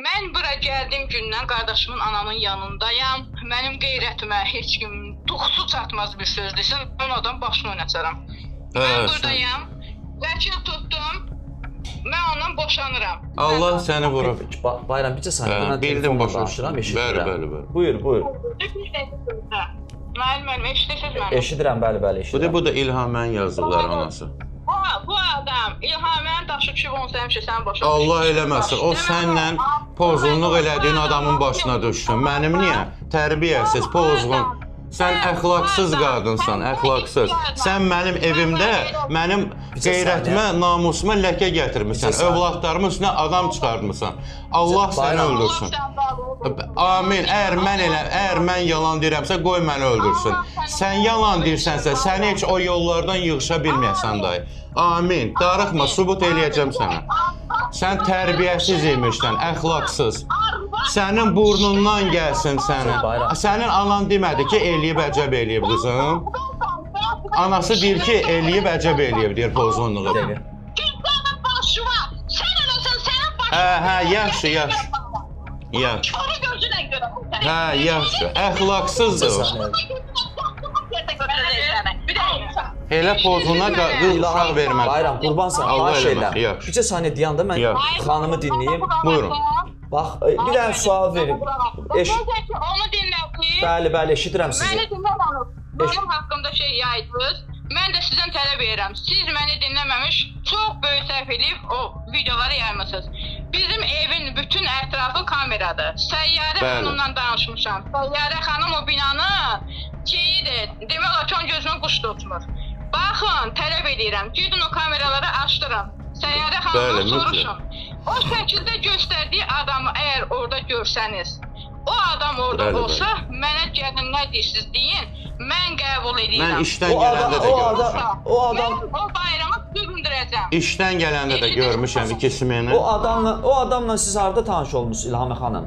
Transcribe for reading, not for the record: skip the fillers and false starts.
Mən bura gəldiyim gündən qardaşımın ananın yanındayam. Mənim qeyrətimə heç kim duxsu çatmaz bir söz desin, mən adam başını oynacaram. Mən buradayam, vəkil tutdum, mən ondan boşanıram. Allah səni vurur. Bayram, bircə saniyə, Bildim danışıram, eşidirəm. Bəli. Buyur. Müəllim, eşidirsiniz məni? Eşidirəm, bəli, eşidirəm. Bu da İlhamənin yazdıqları anası. Bu adam İlhamənin daşı çubuğunu həmişə sən boşanmışsın. Allah eləməsin, o sənlə pozğunluq elədiyin adamın başına düşsün. Mənim niyə? Tərbiyəsiz, pozğun. Sən əxlaqsız qadınsan, əxlaqsız. Sən mənim evimdə, mənim qeyrətimə, namusuma ləkə gətirmirsən. Övladlarımın üstünə adam çıxartmırsan. Allah səni öldürsün. Amin. Əgər mən yalan deyirəmsə, qoy məni öldürsün. Sən yalan deyirsənsə, səni heç o yollardan yığışa bilməyəsən dayı. Amin. Darıxma, sübut eləyəcəm sənə. Sən tərbiyəsiz imişsən, əxlaqsız. Sənin burnundan gəlsin sənə. Sənin anan demədi ki, eləyib əcəb eləyib qızım. Anası deyir ki, eləyib əcəb eləyib, deyir pozğunluğu. Sənin başı var. Sən eləsən, sənin başı var. Yaxşı. Körü gözünə görə. Yaxşı. Əxlaqsızdır o. Elə pozğuna qız uşaq verməz. Bayram, qurbansan, xahiş edirəm. Bircə saniyə deyəndə mən xanımı dinləyim. Buyurun. Bax, bir dənə sual verim. Onu dinləyin. Bəli, eşidirəm sizi. Məni dinləməniz. Mənim haqqımda şey yaydınız. Mən də sizdən tələb edirəm. Siz məni dinləməmiş, çox böyük səhv edib o videoları yaymışsınız. Bizim evin bütün ətrafı kameradır. Səyyarə xanımla danışmışam. Səyyarə xanım o binanın şeyidir. Demək olar ki, onun gözünün quş tutmur. Baxın, tələb edirəm. Gidin o kameraları açdırın. Səyyarə xanımdan soruşun. O şəkildə göstərdiyi adamı əgər orada görsəniz, o adam orada olsa, mənə gəlin nə deyirsiniz deyin, mən qəbul edirəm. Mən işdən gələndə də görmüşəm. Mən o bayramı süründürəcəm. İşdən gələndə də görmüşəm ikisini. O adamla siz harada tanış olmusunuz İlhamə xanım?